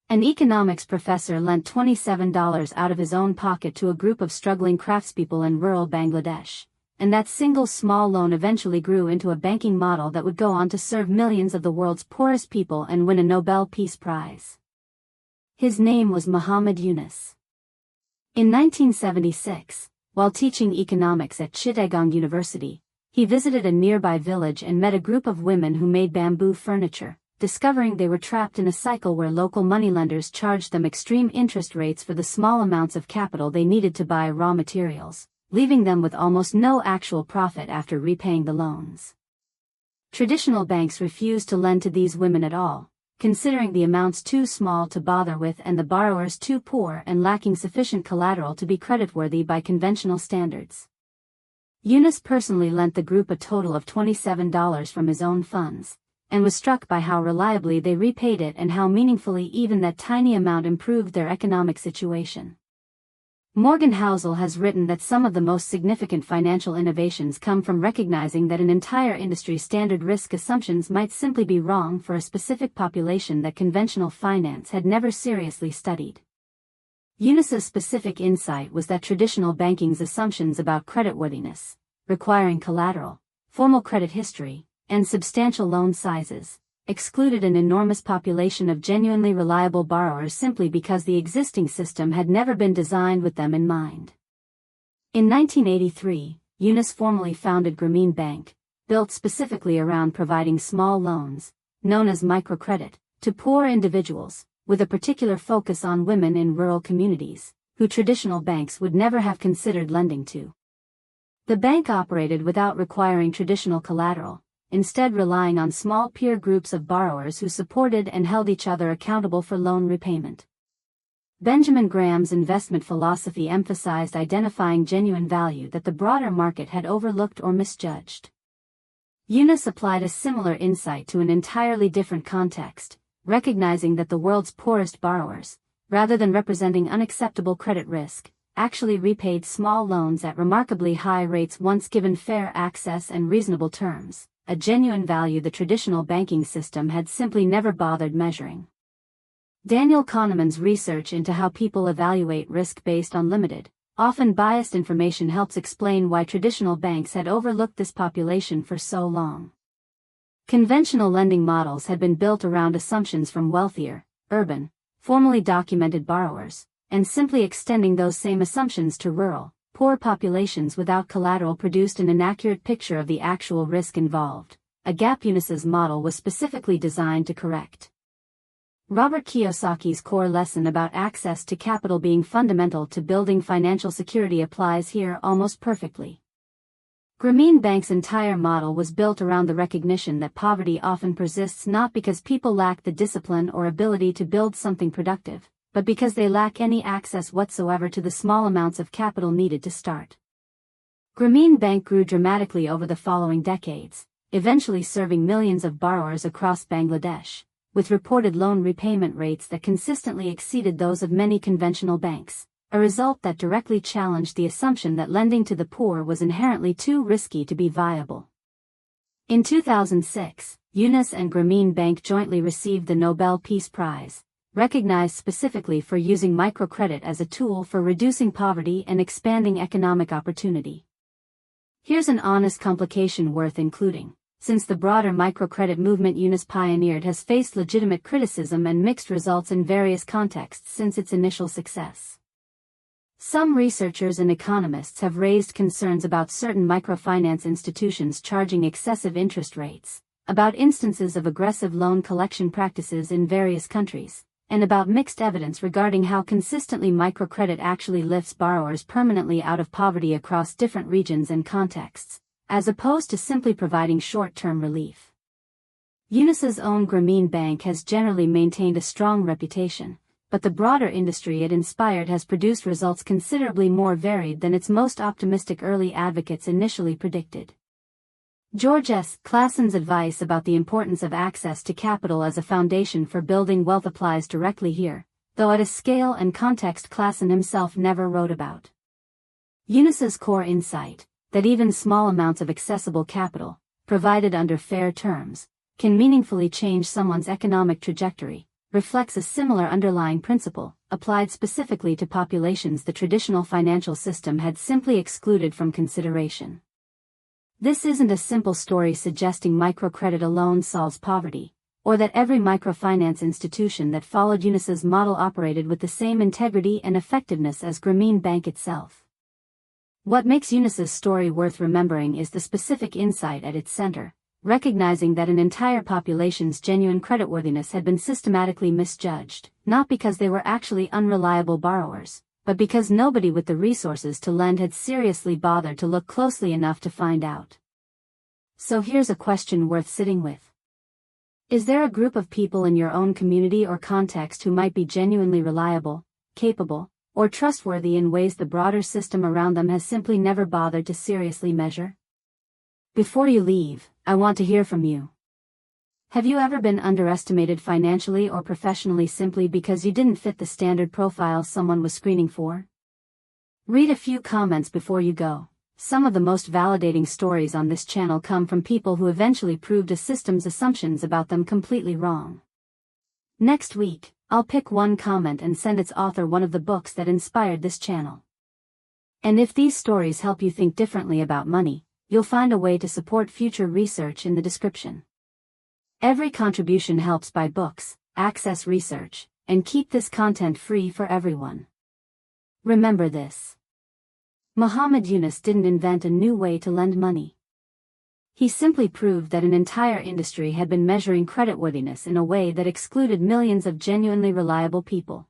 An economics professor lent $27 out of his own pocket to a group of struggling craftspeople in rural Bangladesh, and that single small loan eventually grew into a banking model that would go on to serve millions of the world's poorest people and win a Nobel Peace Prize. His name was Muhammad Yunus. In 1976, while teaching economics at Chittagong University, he visited a nearby village and met a group of women who made bamboo furniture, discovering they were trapped in a cycle where local moneylenders charged them extreme interest rates for the small amounts of capital they needed to buy raw materials, leaving them with almost no actual profit after repaying the loans. Traditional banks refused to lend to these women at all, considering the amounts too small to bother with and the borrowers too poor and lacking sufficient collateral to be creditworthy by conventional standards. Yunus personally lent the group a total of $27 from his own funds, and was struck by how reliably they repaid it and how meaningfully even that tiny amount improved their economic situation. Morgan Housel has written that some of the most significant financial innovations come from recognizing that an entire industry's standard risk assumptions might simply be wrong for a specific population that conventional finance had never seriously studied. Yunus's specific insight was that traditional banking's assumptions about creditworthiness, requiring collateral, formal credit history, and substantial loan sizes, excluded an enormous population of genuinely reliable borrowers simply because the existing system had never been designed with them in mind. In 1983, Yunus formally founded Grameen Bank, built specifically around providing small loans, known as microcredit, to poor individuals, with a particular focus on women in rural communities, who traditional banks would never have considered lending to. The bank operated without requiring traditional collateral, instead relying on small peer groups of borrowers who supported and held each other accountable for loan repayment. Benjamin Graham's investment philosophy emphasized identifying genuine value that the broader market had overlooked or misjudged. Yunus applied a similar insight to an entirely different context, recognizing that the world's poorest borrowers, rather than representing unacceptable credit risk, actually repaid small loans at remarkably high rates once given fair access and reasonable terms, a genuine value the traditional banking system had simply never bothered measuring. Daniel Kahneman's research into how people evaluate risk based on limited, often biased information helps explain why traditional banks had overlooked this population for so long. Conventional lending models had been built around assumptions from wealthier, urban, formally documented borrowers, and simply extending those same assumptions to rural, poor populations without collateral produced an inaccurate picture of the actual risk involved, a gap Yunus's model was specifically designed to correct. Robert Kiyosaki's core lesson about access to capital being fundamental to building financial security applies here almost perfectly. Grameen Bank's entire model was built around the recognition that poverty often persists not because people lack the discipline or ability to build something productive, but because they lack any access whatsoever to the small amounts of capital needed to start. Grameen Bank grew dramatically over the following decades, eventually serving millions of borrowers across Bangladesh, with reported loan repayment rates that consistently exceeded those of many conventional banks, a result that directly challenged the assumption that lending to the poor was inherently too risky to be viable. In 2006, Yunus and Grameen Bank jointly received the Nobel Peace Prize, recognized specifically for using microcredit as a tool for reducing poverty and expanding economic opportunity. Here's an honest complication worth including. Since the broader microcredit movement Yunus pioneered has faced legitimate criticism and mixed results in various contexts since its initial success. Some researchers and economists have raised concerns about certain microfinance institutions charging excessive interest rates, about instances of aggressive loan collection practices in various countries, and about mixed evidence regarding how consistently microcredit actually lifts borrowers permanently out of poverty across different regions and contexts, as opposed to simply providing short-term relief. Yunus's own Grameen Bank has generally maintained a strong reputation, but the broader industry it inspired has produced results considerably more varied than its most optimistic early advocates initially predicted. George S. Clason's advice about the importance of access to capital as a foundation for building wealth applies directly here, though at a scale and context Clason himself never wrote about. Yunus's core insight, that even small amounts of accessible capital, provided under fair terms, can meaningfully change someone's economic trajectory, reflects a similar underlying principle, applied specifically to populations the traditional financial system had simply excluded from consideration. This isn't a simple story suggesting microcredit alone solves poverty, or that every microfinance institution that followed Yunus's model operated with the same integrity and effectiveness as Grameen Bank itself. What makes Yunus's story worth remembering is the specific insight at its center, recognizing that an entire population's genuine creditworthiness had been systematically misjudged, not because they were actually unreliable borrowers, but because nobody with the resources to lend had seriously bothered to look closely enough to find out. So here's a question worth sitting with. Is there a group of people in your own community or context who might be genuinely reliable, capable, or trustworthy in ways the broader system around them has simply never bothered to seriously measure? Before you leave, I want to hear from you. Have you ever been underestimated financially or professionally simply because you didn't fit the standard profile someone was screening for? Read a few comments before you go. Some of the most validating stories on this channel come from people who eventually proved a system's assumptions about them completely wrong. Next week, I'll pick one comment and send its author one of the books that inspired this channel. And if these stories help you think differently about money, you'll find a way to support future research in the description. Every contribution helps buy books, access research, and keep this content free for everyone. Remember this. Muhammad Yunus didn't invent a new way to lend money. He simply proved that an entire industry had been measuring creditworthiness in a way that excluded millions of genuinely reliable people.